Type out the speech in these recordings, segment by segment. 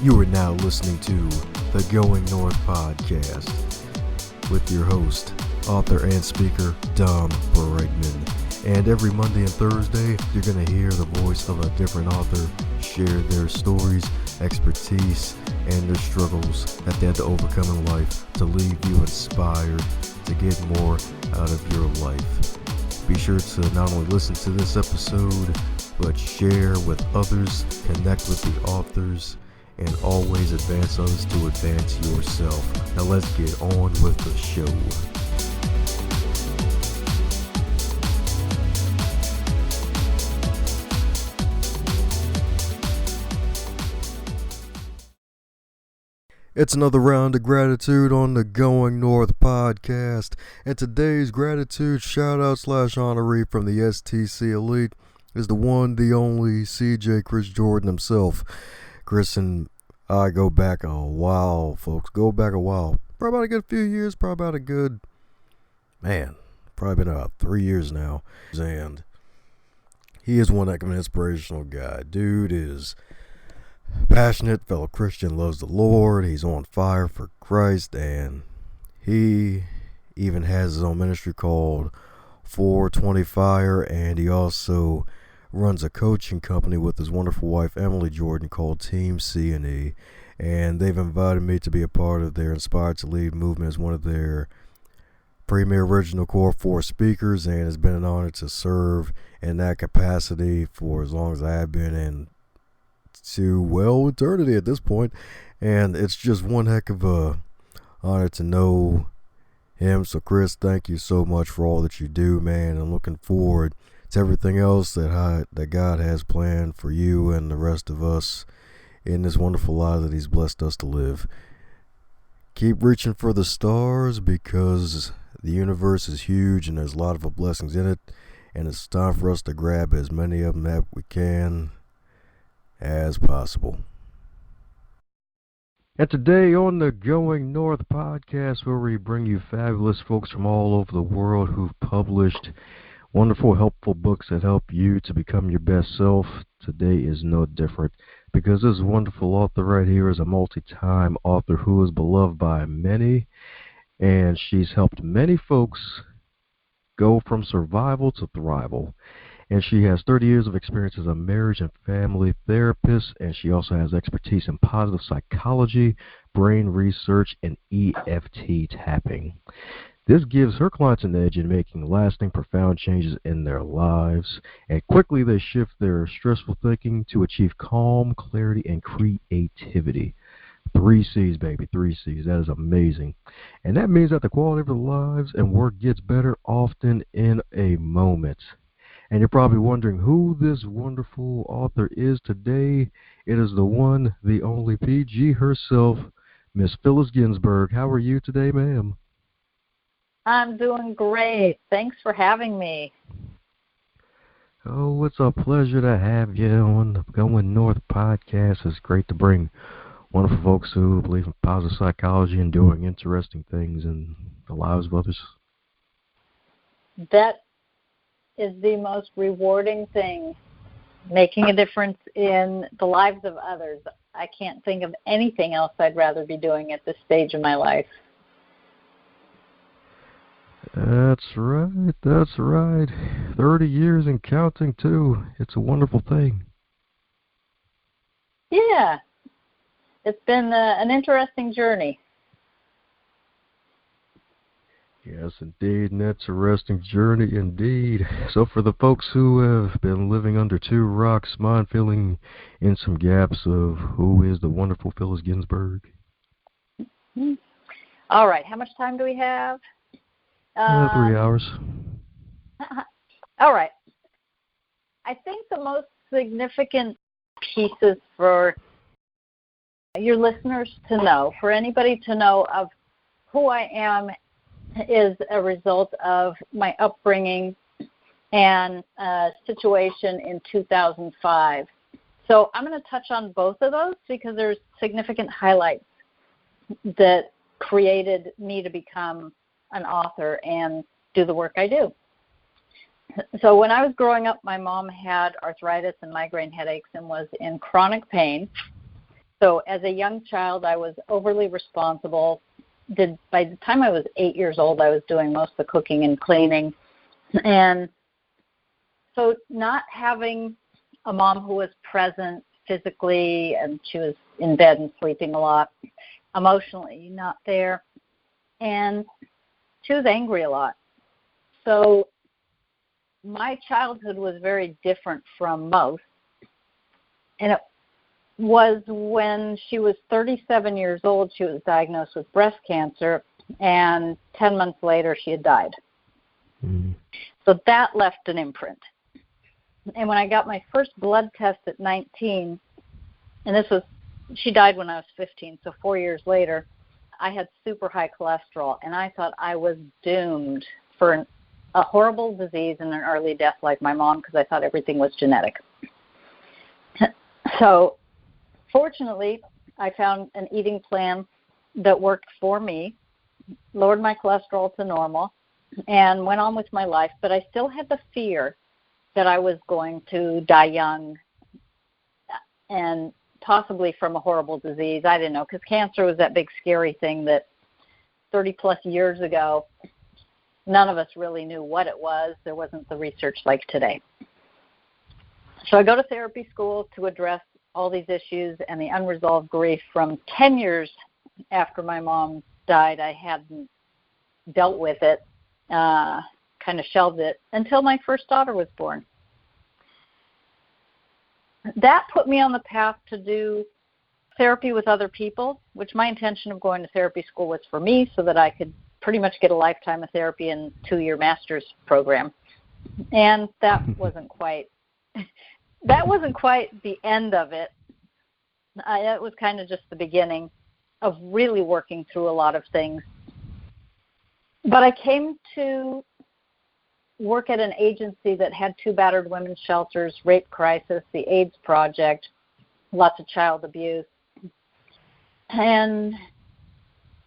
You are now listening to the Going North podcast with your host, author and speaker, Dom Brightman. And every Monday and Thursday, you're going to hear the voice of a different author share their stories, expertise, and their struggles that they had to overcome in life to leave you inspired to get more out of your life. Be sure to not only listen to this episode, but share with others, connect with the authors, and always advance others to advance yourself. Now let's get on with the show. It's another round of gratitude on the Going North podcast, and today's gratitude shout-out / honoree from the STC Elite is the one, the only CJ Chris Jordan himself. Chris and I go back a while, folks. Go back a while. Probably about a good few years. Probably about a good, probably been about 3 years now. And he is one heck of an inspirational guy. Dude is passionate, fellow Christian, loves the Lord. He's on fire for Christ. And he even has his own ministry called 420 Fire. And he also runs a coaching company with his wonderful wife Emily Jordan called Team C&E, and they've invited me to be a part of their Inspired to Lead movement as one of their premier original core 4 speakers, and it's been an honor to serve in that capacity for as long as I have been, and to eternity at this point. And it's just one heck of a honor to know him. So Chris, thank you so much for all that you do, man. I'm looking forward to everything else that God has planned for you and the rest of us in this wonderful life that He's blessed us to live. Keep reaching for the stars, because the universe is huge and there's a lot of blessings in it, and it's time for us to grab as many of them that we can as possible. And today on the Going North podcast, where we bring you fabulous folks from all over the world who've published wonderful, helpful books that help you to become your best self. Today is no different, because this wonderful author right here is a multi-time author who is beloved by many, and she's helped many folks go from survival to thrival. And she has 30 years of experience as a marriage and family therapist, and she also has expertise in positive psychology, brain research, and EFT tapping. This gives her clients an edge in making lasting, profound changes in their lives, and quickly they shift their stressful thinking to achieve calm, clarity, and creativity. 3 C's, baby, 3 C's. That is amazing. And that means that the quality of their lives and work gets better often in a moment. And you're probably wondering who this wonderful author is today. It is the one, the only PG herself, Miss Phyllis Ginsberg. How are you today, ma'am? I'm doing great. Thanks for having me. Oh, it's a pleasure to have you on the Going North podcast. It's great to bring wonderful folks who believe in positive psychology and doing interesting things in the lives of others. That is the most rewarding thing, making a difference in the lives of others. I can't think of anything else I'd rather be doing at this stage of my life. That's right. 30 years and counting, too. It's a wonderful thing. Yeah. It's been an interesting journey. Yes, indeed, and that's an interesting journey indeed. So for the folks who have been living under 2 rocks, mind filling in some gaps of who is the wonderful Phyllis Ginsberg? Mm-hmm. All right, how much time do we have? 3 hours. All right. I think the most significant pieces for your listeners to know, for anybody to know of who I am, is a result of my upbringing and situation in 2005. So I'm going to touch on both of those because there's significant highlights that created me to become an author and do the work I do. So when I was growing up, my mom had arthritis and migraine headaches and was in chronic pain. So as a young child, I was overly responsible. By the time I was 8 years old, I was doing most of the cooking and cleaning. And so not having a mom who was present physically, and she was in bed and sleeping a lot, emotionally not there, and she was angry a lot. So my childhood was very different from most, and it was when she was 37 years old, she was diagnosed with breast cancer, and 10 months later she had died. Mm-hmm. So that left an imprint. And when I got my first blood test at 19, and she died when I was 15, so 4 years later, I had super high cholesterol, and I thought I was doomed for a horrible disease and an early death like my mom, because I thought everything was genetic. So fortunately, I found an eating plan that worked for me, lowered my cholesterol to normal, and went on with my life, but I still had the fear that I was going to die young and possibly from a horrible disease. I didn't know, because cancer was that big scary thing that 30-plus years ago, none of us really knew what it was. There wasn't the research like today. So I go to therapy school to address all these issues and the unresolved grief from 10 years after my mom died. I hadn't dealt with it, kind of shelved it, until my first daughter was born. That put me on the path to do therapy with other people, which my intention of going to therapy school was for me so that I could pretty much get a lifetime of therapy in a 2-year master's program. And that wasn't quite the end of it. It was kind of just the beginning of really working through a lot of things. But I came to work at an agency that had 2 battered women's shelters, rape crisis, the AIDS Project, lots of child abuse. And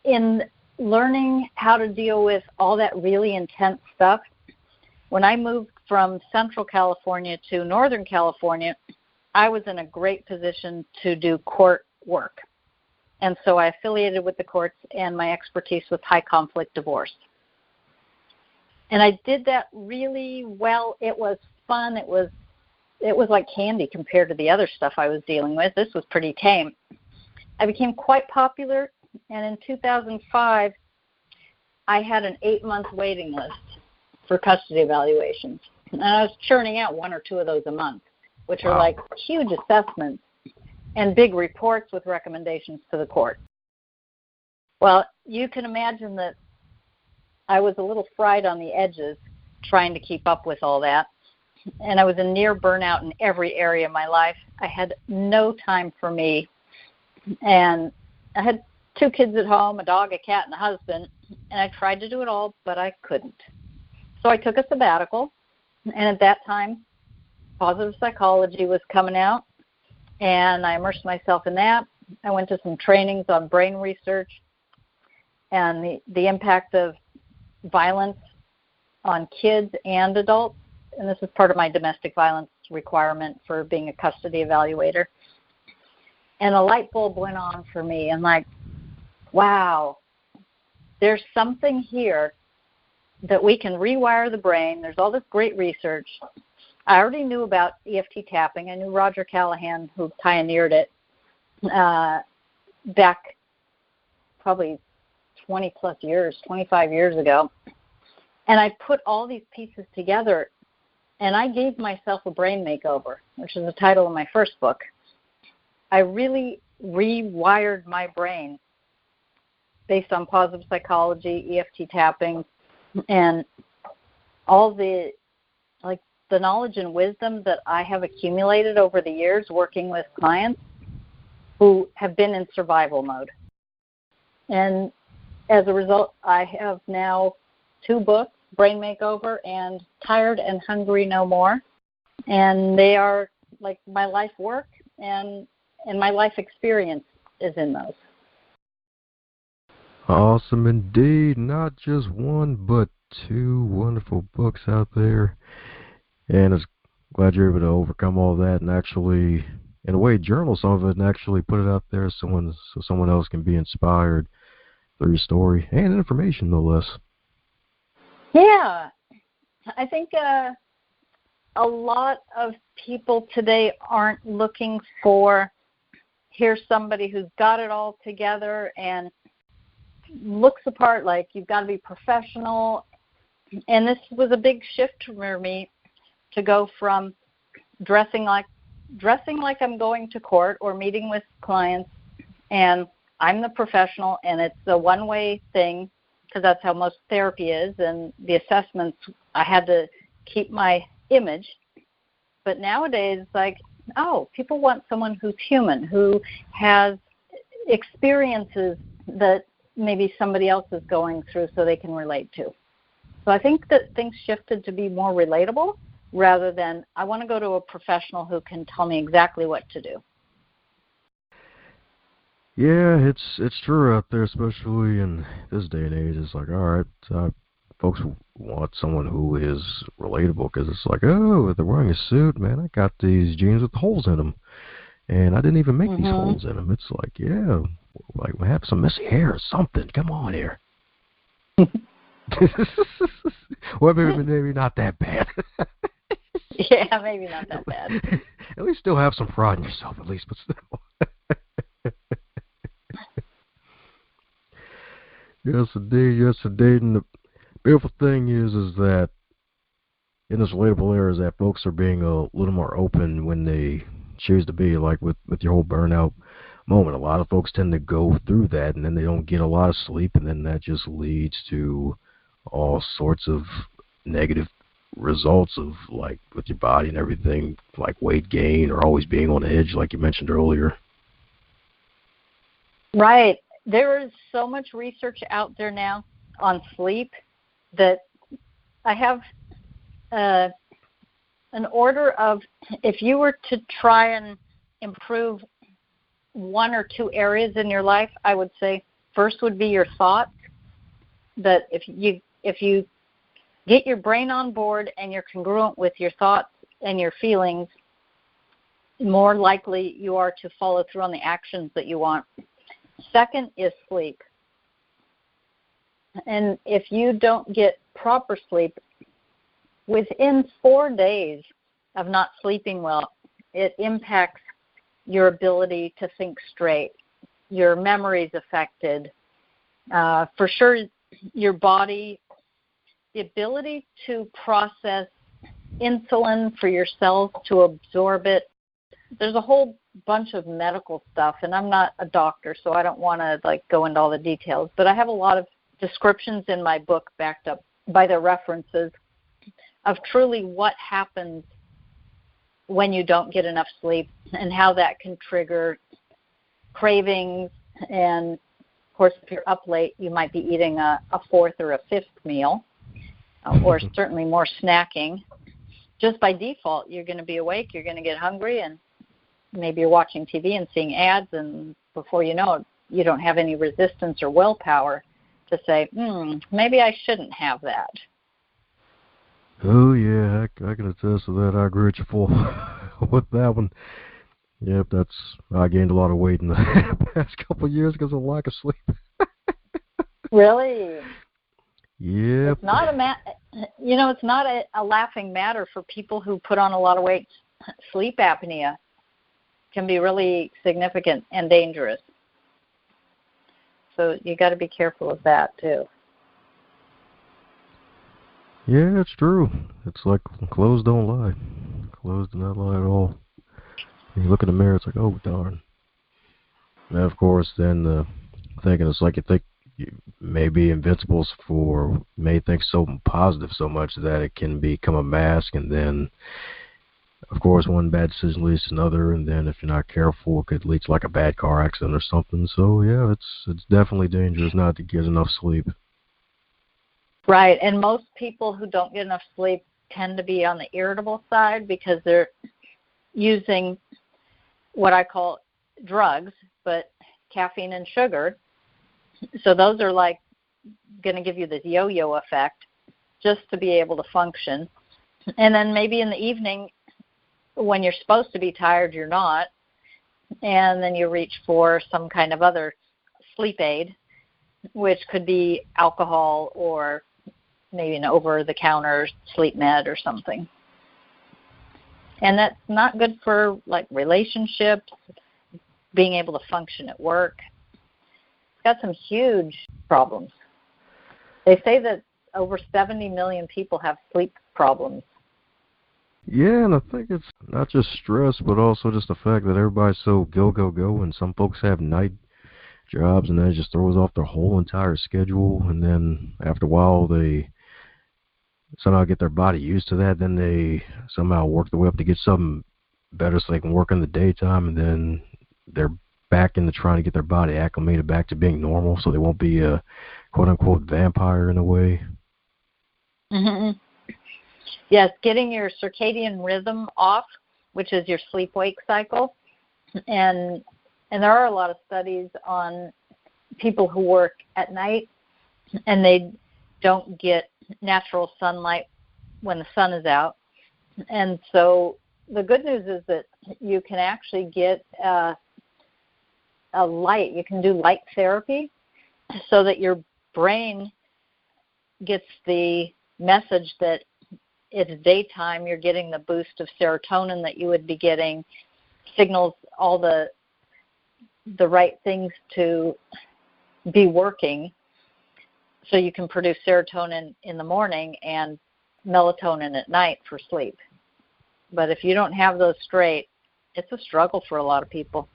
in learning how to deal with all that really intense stuff, when I moved from Central California to Northern California, I was in a great position to do court work. And so I affiliated with the courts, and my expertise was high conflict divorce. And I did that really well. It was fun. It was like candy compared to the other stuff I was dealing with. This was pretty tame. I became quite popular, and in 2005, I had an 8-month waiting list for custody evaluations. And I was churning out 1 or 2 of those a month, which are like huge assessments and big reports with recommendations to the court. Well, you can imagine that I was a little fried on the edges trying to keep up with all that. And I was in near burnout in every area of my life. I had no time for me. And I had 2 kids at home, a dog, a cat, and a husband. And I tried to do it all, but I couldn't. So I took a sabbatical. And at that time, positive psychology was coming out. And I immersed myself in that. I went to some trainings on brain research and the impact of violence on kids and adults. And this is part of my domestic violence requirement for being a custody evaluator. And a light bulb went on for me, and like, wow, there's something here that we can rewire the brain. There's all this great research. I already knew about EFT tapping. I knew Roger Callahan, who pioneered it back probably 20-plus years, 25 years ago. And I put all these pieces together, and I gave myself a brain makeover, which is the title of my first book. I really rewired my brain based on positive psychology, EFT tapping, and all the knowledge and wisdom that I have accumulated over the years working with clients who have been in survival mode. And as a result, I have now 2 books, Brain Makeover and Tired and Hungry No More. And they are like my life work, and my life experience is in those. Awesome indeed. Not just 1, but 2 wonderful books out there. And I'm glad you're able to overcome all that and actually in a way, journal some of it and actually put it out there so someone else can be inspired through your story and information, no less. Yeah. I think a lot of people today aren't looking for, here's somebody who's got it all together and looks the part, like you've got to be professional. And this was a big shift for me to go from dressing like I'm going to court or meeting with clients, and I'm the professional, and it's a one-way thing because that's how most therapy is, and the assessments, I had to keep my image. But nowadays, it's like, oh, people want someone who's human, who has experiences that maybe somebody else is going through so they can relate to. So I think that things shifted to be more relatable rather than I want to go to a professional who can tell me exactly what to do. Yeah, it's true out there, especially in this day and age. It's like, all right, folks want someone who is relatable because it's like, oh, they're wearing a suit, man. I got these jeans with holes in them, and I didn't even make these holes in them. It's like, yeah, like we have some messy hair or something. Come on here. Well, maybe not that bad. Yeah, maybe not that bad. At least still have some pride in yourself, at least, but still. Yes, indeed. Yes, indeed. And the beautiful thing is that in this relatable era is that folks are being a little more open when they choose to be, like with your whole burnout moment. A lot of folks tend to go through that, and then they don't get a lot of sleep, and then that just leads to all sorts of negative results of, like, with your body and everything, like weight gain or always being on edge, like you mentioned earlier. Right. There is so much research out there now on sleep that I have an order of, if you were to try and improve one or two areas in your life, I would say first would be your thoughts. That if you get your brain on board and you're congruent with your thoughts and your feelings, more likely you are to follow through on the actions that you want. Second is sleep. And if you don't get proper sleep, within 4 days of not sleeping well, it impacts your ability to think straight. Your memory's affected. For sure, your body, the ability to process insulin for your cells to absorb it. There's a whole bunch of medical stuff, and I'm not a doctor, so I don't want to go into all the details, but I have a lot of descriptions in my book backed up by the references of truly what happens when you don't get enough sleep and how that can trigger cravings. And of course, if you're up late, you might be eating a fourth or a fifth meal, or certainly more snacking. Just by default, you're going to be awake, you're going to get hungry, and maybe you're watching TV and seeing ads, and before you know it, you don't have any resistance or willpower to say, maybe I shouldn't have that. Oh, yeah, I can attest to that. I agree with you full with that one. Yep, I gained a lot of weight in the past couple of years because of lack of sleep. Really? Yep. It's not it's not a laughing matter for people who put on a lot of weight. Sleep apnea can be really significant and dangerous. So you got to be careful of that too. Yeah, it's true. It's like clothes don't lie. Clothes do not lie at all. When you look in the mirror, it's like, oh, darn. And of course, then thinking it's like you think you may be invincible may think so positive so much that it can become a mask, and then, of course, one bad decision leads to another, and then if you're not careful, it could lead to like a bad car accident or something. So yeah, it's definitely dangerous not to get enough sleep. Right, and most people who don't get enough sleep tend to be on the irritable side because they're using what I call drugs, but caffeine and sugar. So those are like going to give you this yo-yo effect just to be able to function. And then maybe in the evening when you're supposed to be tired, you're not. and then you reach for some kind of other sleep aid, which could be alcohol or maybe an over-the-counter sleep med or something. And that's not good for, like, relationships, being able to function at work. It's got some huge problems. They say that over 70 million people have sleep problems. Yeah, and I think it's not just stress, but also just the fact that everybody's so go, go, go, and some folks have night jobs, and that just throws off their whole entire schedule, and then after a while they somehow get their body used to that, then they somehow work their way up to get something better so they can work in the daytime, and then they're back into trying to get their body acclimated back to being normal so they won't be a quote-unquote vampire in a way. Mm-hmm. Yes, getting your circadian rhythm off, which is your sleep-wake cycle. And there are a lot of studies on people who work at night and they don't get natural sunlight when the sun is out. And so the good news is that you can actually get a light. You can do light therapy so that your brain gets the message that it's daytime. You're getting the boost of serotonin that you would be getting, signals all the right things to be working, so you can produce serotonin in the morning and melatonin at night for sleep. But if you don't have those straight, it's a struggle for a lot of people.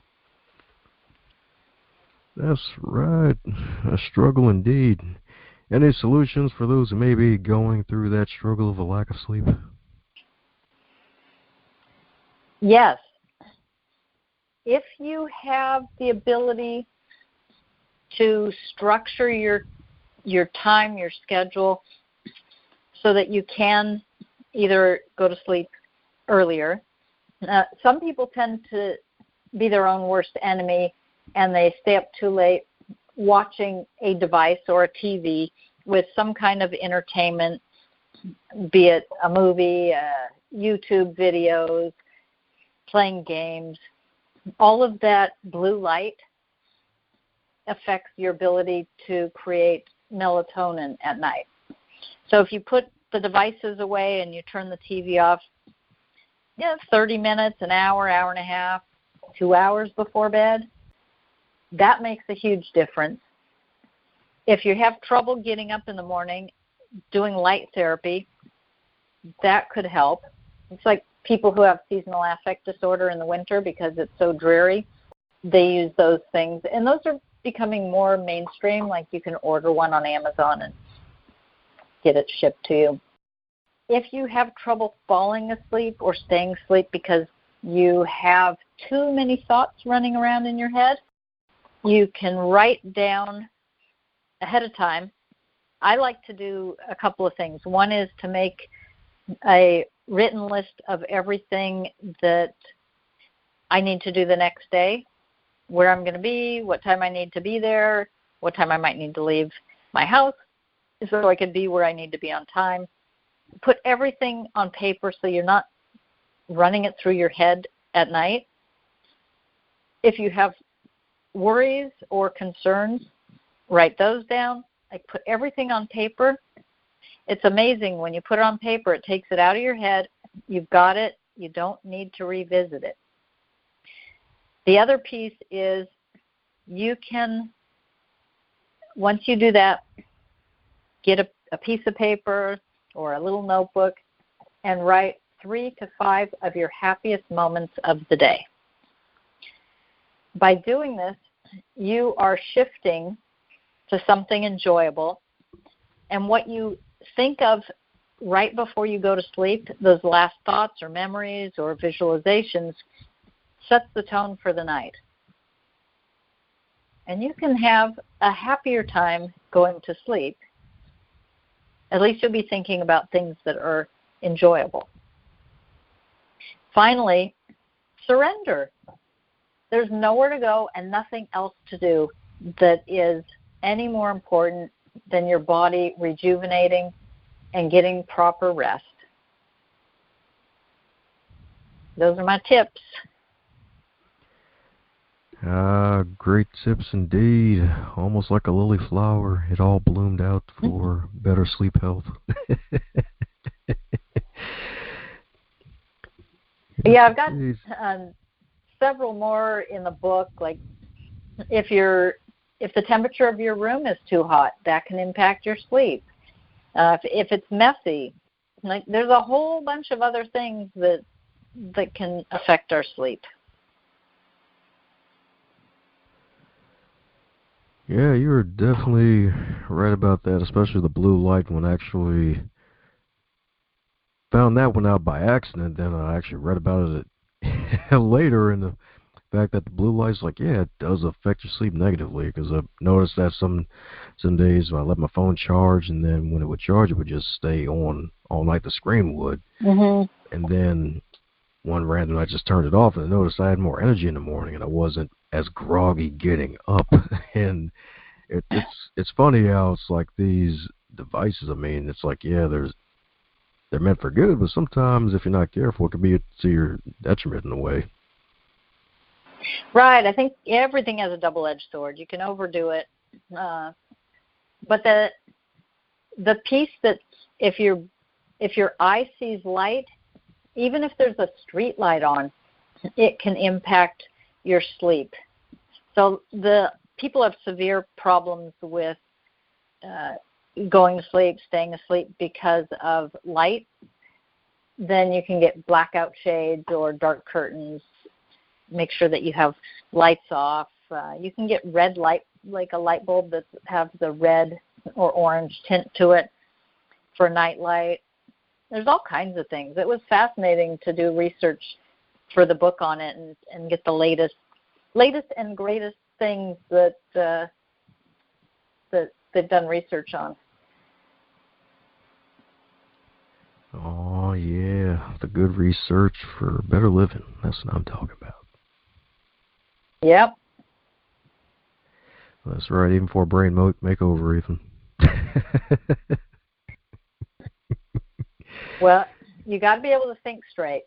That's right. A struggle indeed. Any solutions for those who may be going through that struggle of a lack of sleep? Yes. If you have the ability to structure your time, your schedule, so that you can either go to sleep earlier. Some people tend to be their own worst enemy, and they stay up too late watching a device or a TV with some kind of entertainment, be it a movie, YouTube videos, playing games. All of that blue light affects your ability to create melatonin at night. So if you put the devices away and you turn the TV off, 30 minutes, an hour, hour and a half, 2 hours before bed, that makes a huge difference. If you have trouble getting up in the morning, doing light therapy, that could help. It's like people who have seasonal affect disorder in the winter because it's so dreary. They use those things. And those are becoming more mainstream, like you can order one on Amazon and get it shipped to you. If you have trouble falling asleep or staying asleep because you have too many thoughts running around in your head, you can write down ahead of time. I like to do a couple of things. One is to make a written list of everything that I need to do the next day, where I'm going to be, what time I need to be there, what time I might need to leave my house so I can be where I need to be on time. Put everything on paper so you're not running it through your head at night. If you have worries or concerns, write those down. Like, put everything on paper. It's amazing when you put it on paper, it takes it out of your head. You've got it. You don't need to revisit it. The other piece is you can, once you do that, get a piece of paper or a little notebook and write 3 to 5 of your happiest moments of the day. By doing this, you are shifting to something enjoyable, and what you think of right before you go to sleep, those last thoughts or memories or visualizations, sets the tone for the night. And you can have a happier time going to sleep. At least you'll be thinking about things that are enjoyable. Finally, surrender. There's nowhere to go and nothing else to do that is any more important than your body rejuvenating and getting proper rest. Those are my tips. Great tips indeed. Almost like a lily flower. It all bloomed out for better sleep health. Yeah, I've got several more in the book. Like if the temperature of your room is too hot, that can impact your sleep. If it's messy, like there's a whole bunch of other things that can affect our sleep. Yeah, you were definitely right about that, especially the blue light. When I actually found that one out by accident, then I actually read about it later, in the fact that the blue light's like, yeah, it does affect your sleep negatively, because I've noticed that some days I let my phone charge, and then when it would charge, it would just stay on all night, the screen would. And then one random night I just turned it off, and I noticed I had more energy in the morning, and I wasn't as groggy getting up. And it's funny how it's like these devices, I mean, it's like, yeah, they're meant for good, but sometimes if you're not careful, it can be to your detriment in a way. Right. I think everything has a double-edged sword. You can overdo it, but the piece that if your eye sees light, even if there's a street light on, it can impact your sleep. So the people have severe problems with going to sleep, staying asleep because of light. Then you can get blackout shades or dark curtains. Make sure that you have lights off. You can get red light, like a light bulb that has the red or orange tint to it for night light. There's all kinds of things. It was fascinating to do research for the book on it and get the latest and greatest things that they've done research on. Oh yeah, the good research for better living. That's what I'm talking about. Yep. That's right, even for a brain makeover, even. Well, you got to be able to think straight.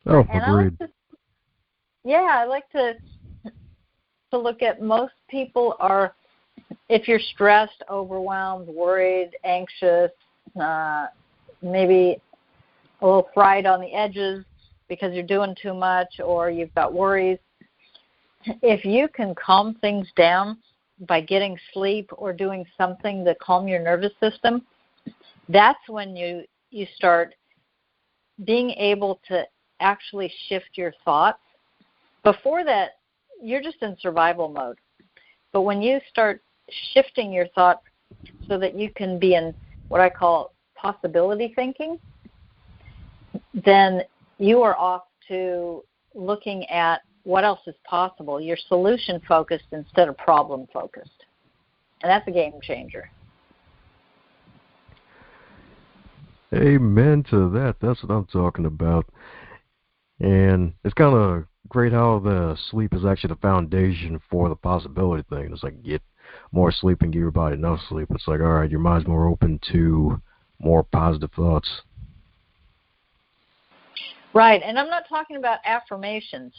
Oh, and agreed. I like to look at most people are, if you're stressed, overwhelmed, worried, anxious, maybe a little fried on the edges because you're doing too much or you've got worries, if you can calm things down by getting sleep or doing something to calm your nervous system, that's when you start being able to actually shift your thoughts. Before that, you're just in survival mode. But when you start shifting your thoughts so that you can be in what I call possibility thinking, then you are off to looking at what else is possible. You're solution-focused instead of problem-focused. And that's a game changer. Amen to that. That's what I'm talking about. And it's kind of great how the sleep is actually the foundation for the possibility thing. It's like get more sleep and give your body enough sleep. It's like, all right, your mind's more open to more positive thoughts. Right, and I'm not talking about affirmations.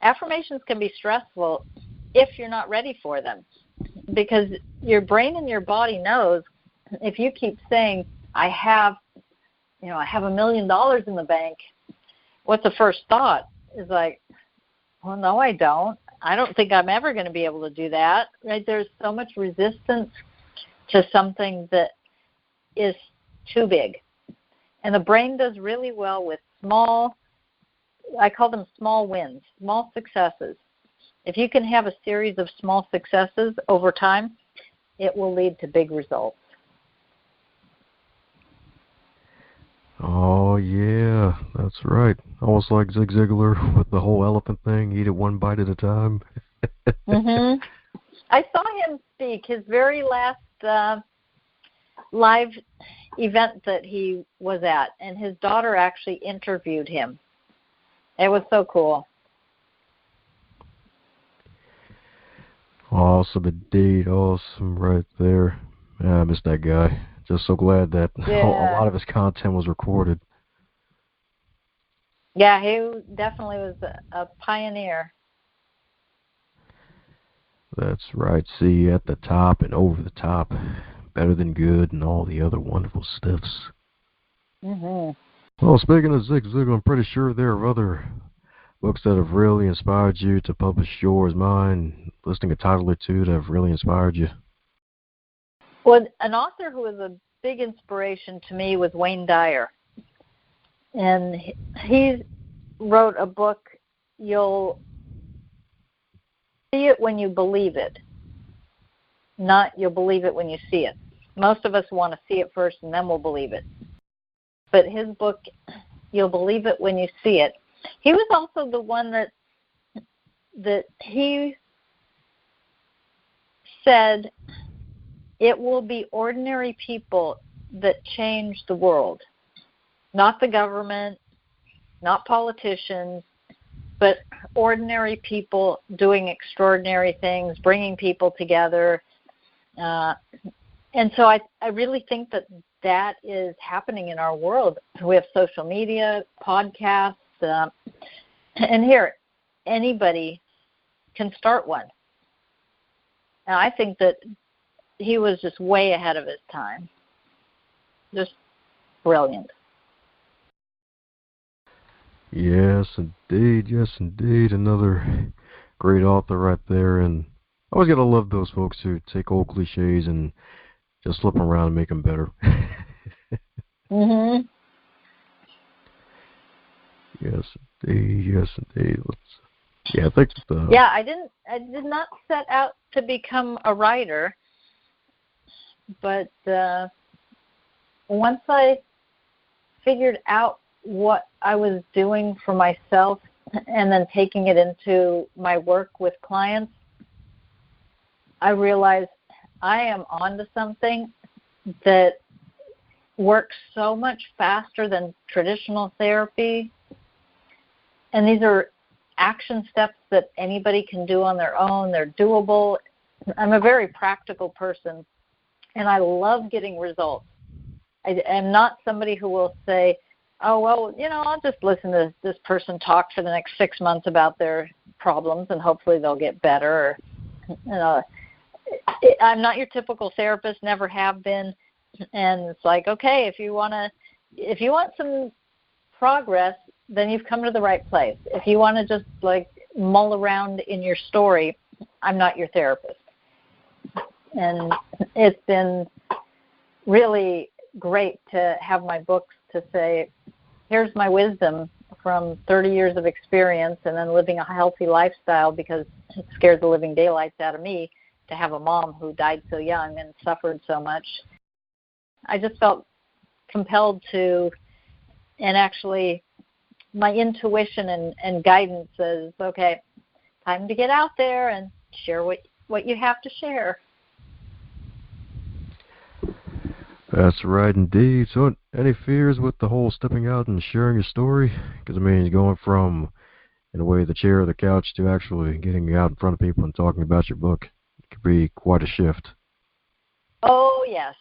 Affirmations can be stressful if you're not ready for them, because your brain and your body knows if you keep saying, I have $1 million in the bank, what's the first thought? Is like, well, no, I don't. I don't think I'm ever going to be able to do that. Right? There's so much resistance to something that is too big. And the brain does really well with small, I call them small wins, small successes. If you can have a series of small successes over time, it will lead to big results. Oh, yeah, that's right. Almost like Zig Ziglar with the whole elephant thing, eat it one bite at a time. Mm-hmm. I saw him speak. His very last live event that he was at, and his daughter actually interviewed him. It was so cool. Awesome indeed. Awesome right there. I miss that guy. Just so glad that a lot of his content was recorded. Yeah, he definitely was a pioneer. That's right. See, at the top and over the top, better than good, and all the other wonderful stuffs. Mhm. Well, speaking of Zig Ziglar, I'm pretty sure there are other books that have really inspired you to publish yours, mine, listing a title or two that have really inspired you. Well, an author who was a big inspiration to me was Wayne Dyer. And he wrote a book, You'll See It When You Believe It, not you'll believe it when you see it. Most of us want to see it first and then we'll believe it. But his book, You'll Believe It When You See It, he was also the one that he said it will be ordinary people that change the world, not the government, not politicians, but ordinary people doing extraordinary things, bringing people together. And so I really think that is happening in our world. We have social media, podcasts, and here, anybody can start one. And I think that he was just way ahead of his time. Just brilliant. Yes, indeed. Yes, indeed. Another great author right there. And I always gotta love those folks who take old cliches and just flip them around and make them better. Mhm. Yes, indeed. Yes, indeed. I think. Yeah, I did not set out to become a writer, but once I figured out what I was doing for myself and then taking it into my work with clients, I realized I am onto something that works so much faster than traditional therapy. And these are action steps that anybody can do on their own. They're doable. I'm a very practical person, and I love getting results. I am not somebody who will say, oh, well, I'll just listen to this person talk for the next 6 months about their problems and hopefully they'll get better. I'm not your typical therapist, never have been. And it's like, okay, if you want some progress, then you've come to the right place. If you want to just mull around in your story, I'm not your therapist. And it's been really great to have my books to say, here's my wisdom from 30 years of experience and then living a healthy lifestyle, because it scared the living daylights out of me to have a mom who died so young and suffered so much. I just felt compelled to, and actually my intuition and guidance says, okay, time to get out there and share what you have to share. That's right, indeed. So, any fears with the whole stepping out and sharing your story? Because, going from, in a way, the chair or the couch to actually getting out in front of people and talking about your book, it could be quite a shift. Oh, yes.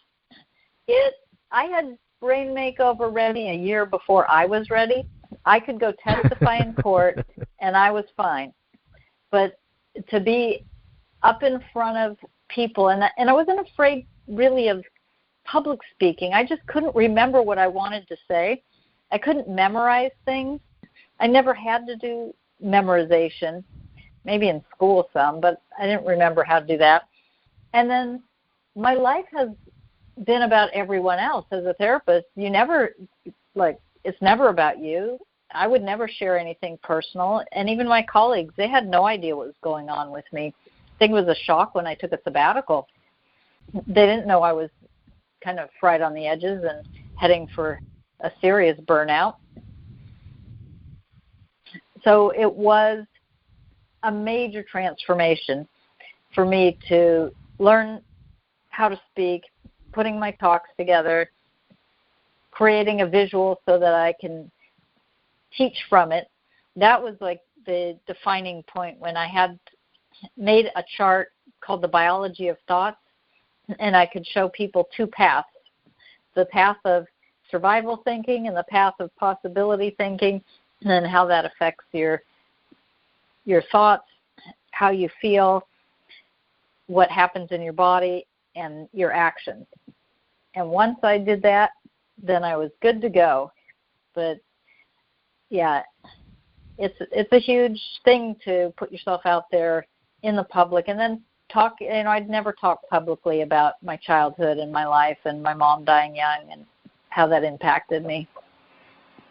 I had Brain Makeover ready a year before I was ready. I could go testify in court, and I was fine. But to be up in front of people, and I wasn't afraid really of public speaking. I just couldn't remember what I wanted to say. I couldn't memorize things. I never had to do memorization, maybe in school some, but I didn't remember how to do that. And then my life has been about everyone else. As a therapist, it's never about you. I would never share anything personal. And even my colleagues, they had no idea what was going on with me. I think it was a shock when I took a sabbatical. They didn't know I was kind of fried on the edges and heading for a serious burnout. So it was a major transformation for me to learn how to speak, putting my talks together, creating a visual so that I can teach from it. That was the defining point when I had made a chart called the Biology of Thoughts, and I could show people two paths, the path of survival thinking and the path of possibility thinking. and then how that affects your thoughts, how you feel, what happens in your body, and your actions. And once I did that, then I was good to go. But yeah, it's a huge thing to put yourself out there in the public and then talk. I'd never talked publicly about my childhood and my life and my mom dying young and how that impacted me.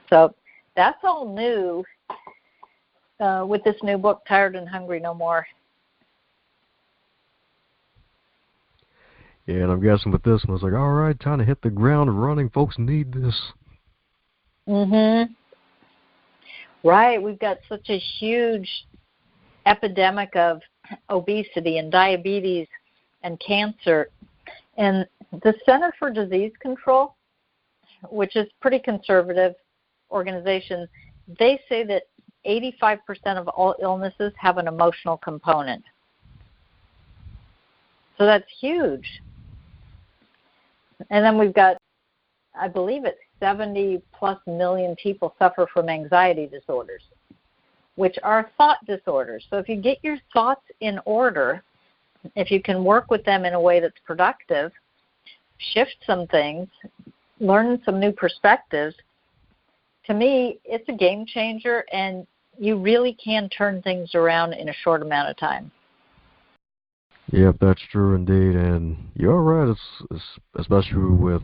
So that's all new with this new book, Tired and Hungry No More. Yeah, and I'm guessing with this one, it's like, all right, time to hit the ground running. Folks need this. Mm-hmm. Right. We've got such a huge epidemic of obesity and diabetes and cancer. And the Center for Disease Control, which is a pretty conservative organization, they say that 85% of all illnesses have an emotional component. So that's huge. And then we've got, I believe it's 70-plus million people suffer from anxiety disorders, which are thought disorders. So if you get your thoughts in order, if you can work with them in a way that's productive, shift some things, learn some new perspectives, to me, it's a game changer, and you really can turn things around in a short amount of time. Yep, that's true indeed, and you're right. It's especially with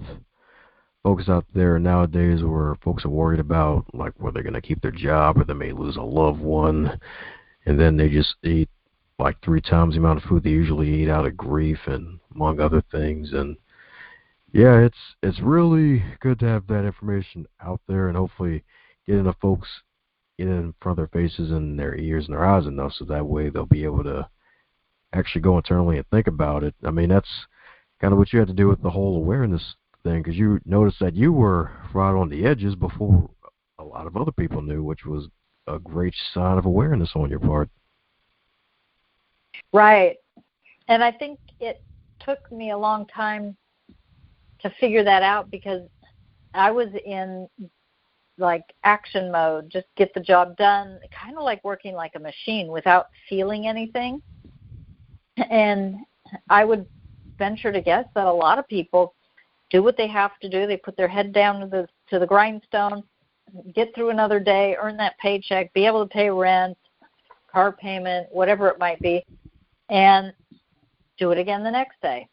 folks out there nowadays where folks are worried about, like, whether they're going to keep their job or they may lose a loved one, and then they just eat like 3 times the amount of food they usually eat out of grief and among other things. And yeah, it's really good to have that information out there and hopefully get enough folks get it in front of their faces and their ears and their eyes enough so that way they'll be able to actually go internally and think about it. I mean, that's kind of what you had to do with the whole awareness thing, because you noticed that you were right on the edges before a lot of other people knew, which was a great sign of awareness on your part. Right. And I think it took me a long time to figure that out because I was in like action mode, just get the job done, kind of like working like a machine without feeling anything. And I would venture to guess that a lot of people do what they have to do. They put their head down to the grindstone, get through another day, earn that paycheck, be able to pay rent, car payment, whatever it might be, and do it again the next day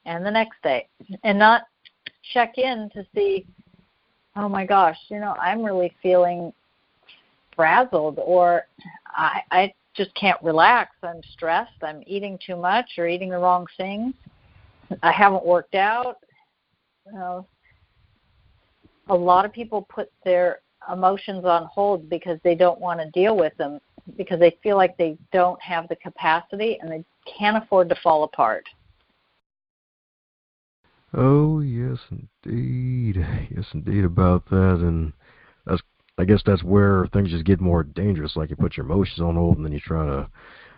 and the next day, and not check in to see, oh my gosh, I'm really feeling frazzled, or I just can't relax. I'm stressed. I'm eating too much or eating the wrong things. I haven't worked out. A lot of people put their emotions on hold because they don't want to deal with them, because they feel like they don't have the capacity and they can't afford to fall apart. Oh, yes, indeed. Yes, indeed about that. And I guess that's where things just get more dangerous. Like you put your emotions on hold and then you try to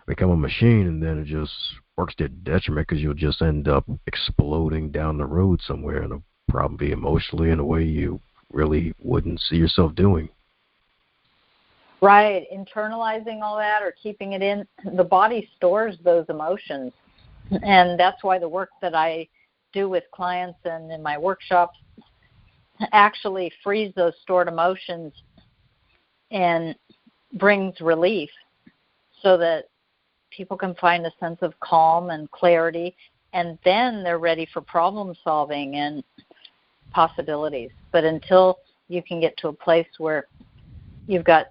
become a machine, and then it just works to your detriment because you'll just end up exploding down the road somewhere, and it'll probably be emotionally in a way you really wouldn't see yourself doing. Right. Internalizing all that or keeping it in, the body stores those emotions. And that's why the work that I do with clients and in my workshops actually frees those stored emotions and brings relief so that people can find a sense of calm and clarity, and then they're ready for problem solving and possibilities. But until you can get to a place where you've got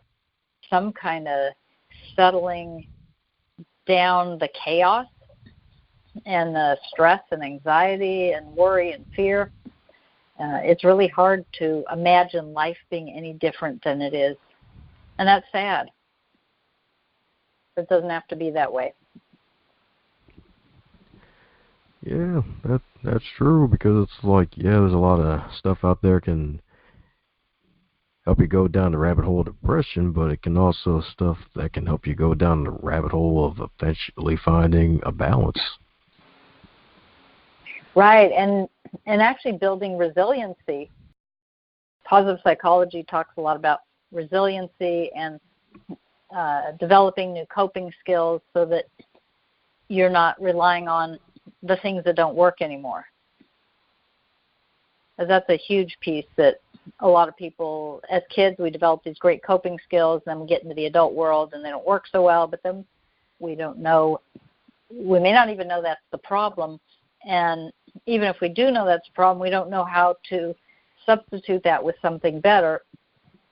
some kind of settling down the chaos and the stress and anxiety and worry and fear, it's really hard to imagine life being any different than it is. And that's sad. It doesn't have to be that way. Yeah, that's true, because it's like, yeah, there's a lot of stuff out there can help you go down the rabbit hole of depression, but it can also stuff that can help you go down the rabbit hole of eventually finding a balance. Right, and actually building resiliency. Positive psychology talks a lot about resiliency and developing new coping skills so that you're not relying on the things that don't work anymore. Because that's a huge piece that a lot of people, as kids, we develop these great coping skills, then we get into the adult world and they don't work so well, but then we don't know, we may not even know that's the problem. And even if we do know that's the problem, we don't know how to substitute that with something better,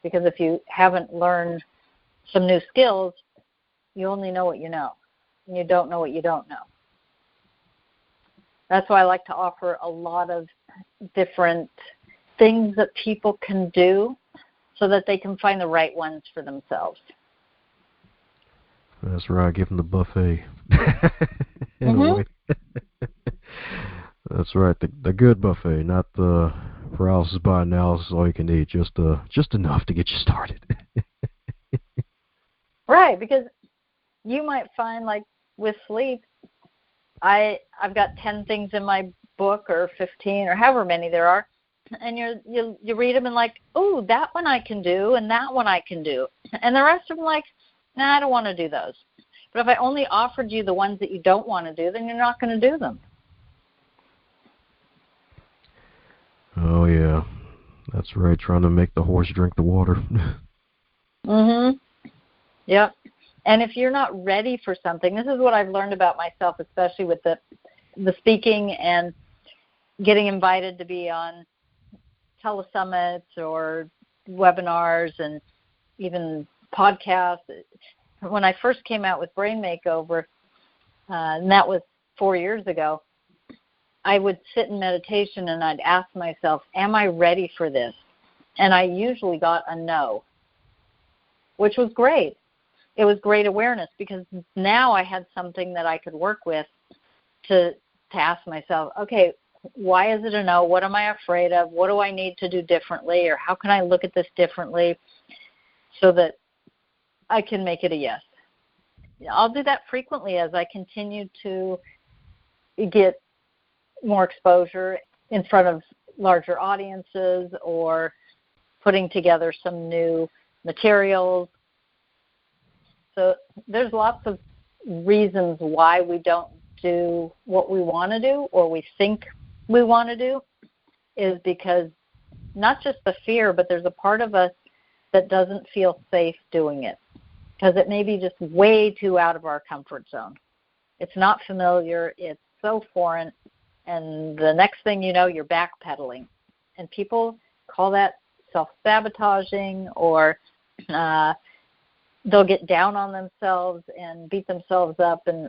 because if you haven't learned some new skills, you only know what you know, and you don't know what you don't know. That's why I like to offer a lot of different things that people can do so that they can find the right ones for themselves. That's right, give them the buffet. In a way. That's right, the good buffet, not the paralysis by analysis, all you can eat, just enough to get you started. Right, because you might find, like with sleep, I've got 10 things in my book, or 15, or however many there are, and you read them and like, oh, that one I can do, and that one I can do, and the rest of them like, nah, I don't want to do those. But if I only offered you the ones that you don't want to do, then you're not going to do them. Oh yeah, that's right. Trying to make the horse drink the water. Yep. And if you're not ready for something, this is what I've learned about myself, especially with the speaking and getting invited to be on telesummits or webinars and even podcasts. When I first came out with Brain Makeover, and that was 4 years ago, I would sit in meditation and I'd ask myself, am I ready for this? And I usually got a no, which was great. It was great awareness, because now I had something that I could work with to ask myself, okay, why is it a no? What am I afraid of? What do I need to do differently? Or how can I look at this differently so that I can make it a yes? I'll do that frequently as I continue to get more exposure in front of larger audiences or putting together some new materials. So there's lots of reasons why we don't do what we want to do or we think we want to do, is because not just the fear, but there's a part of us that doesn't feel safe doing it because it may be just way too out of our comfort zone. It's not familiar. It's so foreign. And the next thing you know, you're backpedaling. And people call that self-sabotaging, or they'll get down on themselves and beat themselves up and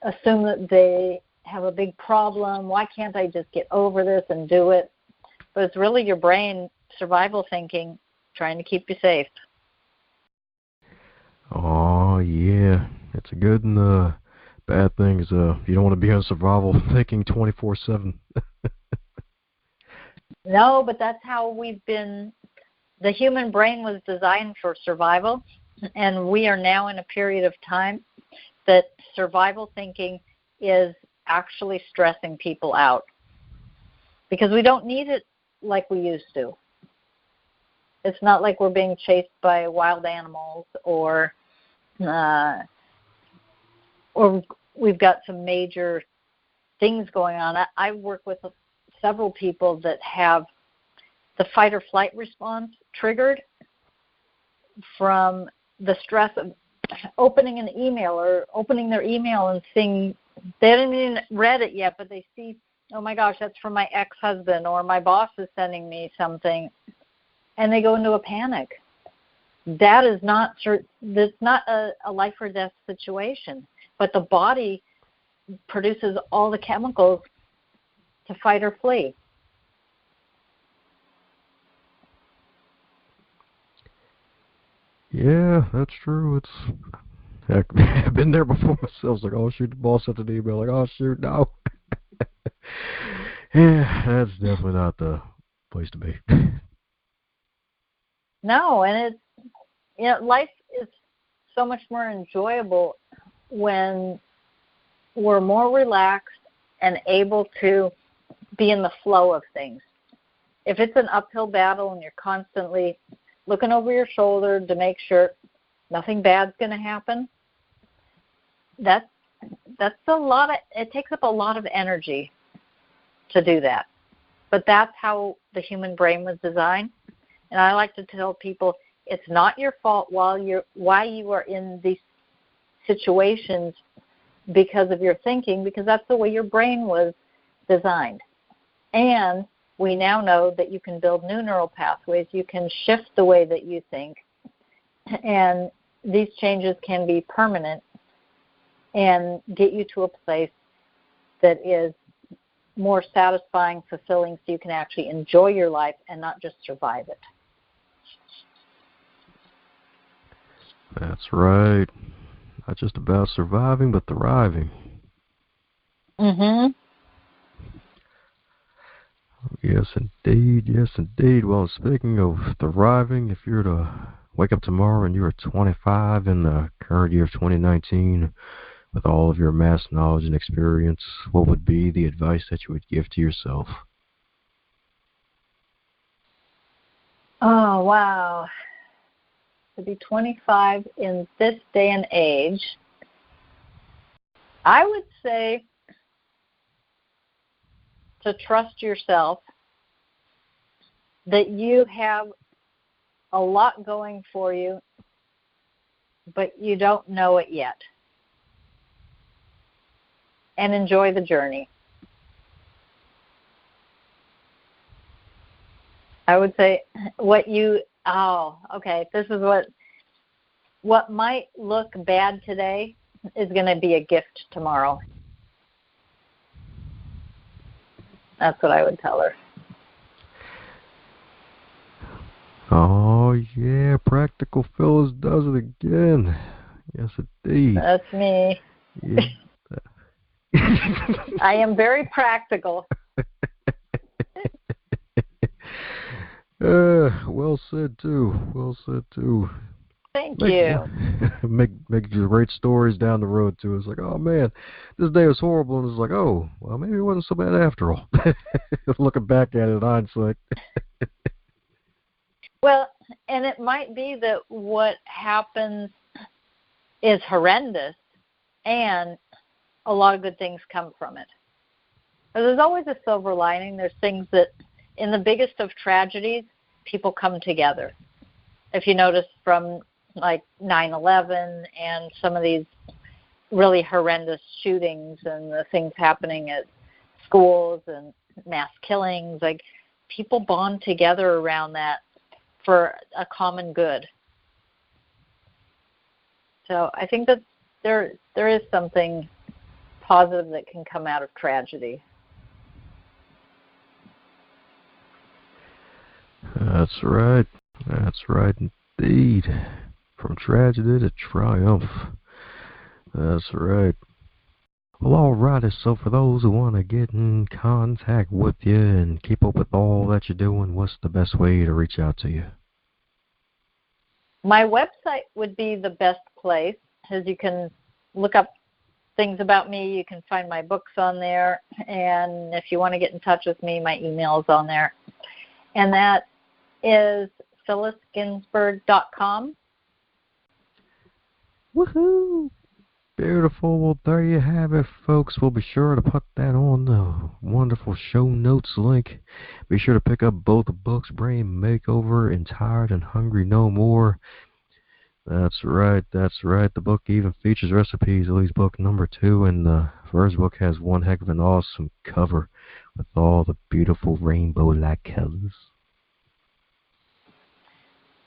assume that they have a big problem. Why can't I just get over this and do it? But it's really your brain, survival thinking, trying to keep you safe. Oh, yeah. It's a good and bad thing is you don't want to be on survival thinking 24/7. No, but that's how we've been. The human brain was designed for survival, and we are now in a period of time that survival thinking is actually stressing people out because we don't need it like we used to. It's not like we're being chased by wild animals or we've got some major things going on. I work with several people that have the fight or flight response triggered from the stress of opening an email or opening their email and seeing, they haven't even read it yet, but they see, oh my gosh, that's from my ex-husband, or my boss is sending me something, and they go into a panic. That's not a life or death situation, but the body produces all the chemicals to fight or flee. Yeah, that's true. Heck, I've been there before myself. It's like, oh shoot, the boss sent an email. Like, oh shoot, no. Yeah, that's definitely not the place to be. No, and life is so much more enjoyable when we're more relaxed and able to be in the flow of things. If it's an uphill battle and you're constantly looking over your shoulder to make sure nothing bad's going to happen, that's a lot of, it takes up a lot of energy to do that. But that's how the human brain was designed. And I like to tell people it's not your fault why you are in these situations because of your thinking, because that's the way your brain was designed. And we now know that you can build new neural pathways. You can shift the way that you think. And these changes can be permanent and get you to a place that is more satisfying, fulfilling, so you can actually enjoy your life and not just survive it. That's right. Not just about surviving, but thriving. Mm-hmm. Yes, indeed. Yes, indeed. Well, speaking of thriving, if you were to wake up tomorrow and you were 25 in the current year of 2019, with all of your amassed knowledge and experience, what would be the advice that you would give to yourself? Oh, wow. To be 25 in this day and age, I would say to trust yourself, that you have a lot going for you, but you don't know it yet. And enjoy the journey. I would say this is what might look bad today is going to be a gift tomorrow. That's what I would tell her. Oh, yeah, Practical Phyllis does it again. Yes, indeed. That's me. Yeah. I am very practical. Well said, too. Well said, too. Thank you. Make great stories down the road, too. It's like, oh, man, this day was horrible. And it's like, oh, well, maybe it wasn't so bad after all. Looking back at it in hindsight. Well, and it might be that what happens is horrendous and a lot of good things come from it. But there's always a silver lining. There's things that, in the biggest of tragedies, people come together. If you notice from like 9/11 and some of these really horrendous shootings and the things happening at schools and mass killings, like people bond together around that for a common good. So I think that there is something positive that can come out of tragedy. That's right. That's right indeed. From tragedy to triumph. That's right. Well, alrighty, so for those who want to get in contact with you and keep up with all that you're doing, what's the best way to reach out to you? My website would be the best place, because you can look up things about me. You can find my books on there. And if you want to get in touch with me, my email is on there. And that is phyllisginsberg.com. Woohoo! Beautiful. Well, there you have it, folks. We'll be sure to put that on the wonderful show notes link. Be sure to pick up both books, Brain Makeover and Tired and Hungry No More. That's right, that's right. The book even features recipes, at least book number 2, and the first book has one heck of an awesome cover with all the beautiful rainbow-like colors.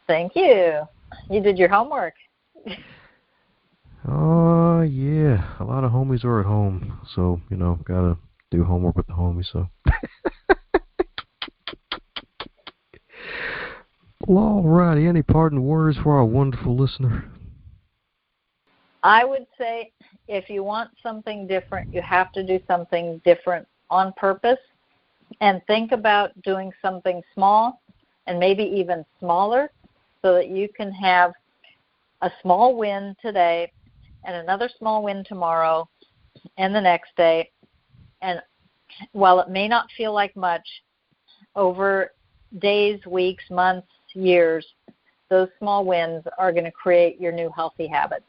Thank you. You did your homework. Oh, yeah. A lot of homies are at home, so, gotta do homework with the homies, so. Well, alrighty. Any parting words for our wonderful listener? I would say if you want something different, you have to do something different on purpose, and think about doing something small and maybe even smaller so that you can have a small win today and another small win tomorrow and the next day. And while it may not feel like much, over days, weeks, months, years, those small wins are going to create your new healthy habits.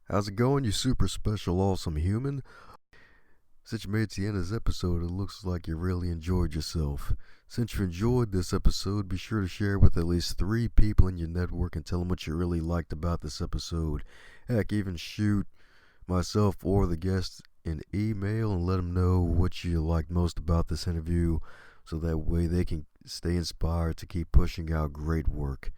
How's it going, you super special, awesome human? Since you made it to the end of this episode, it looks like you really enjoyed yourself. Since you enjoyed this episode, be sure to share it with at least 3 people in your network and tell them what you really liked about this episode. Heck, even shoot myself or the guests an email and let them know what you liked most about this interview, so that way they can stay inspired to keep pushing out great work.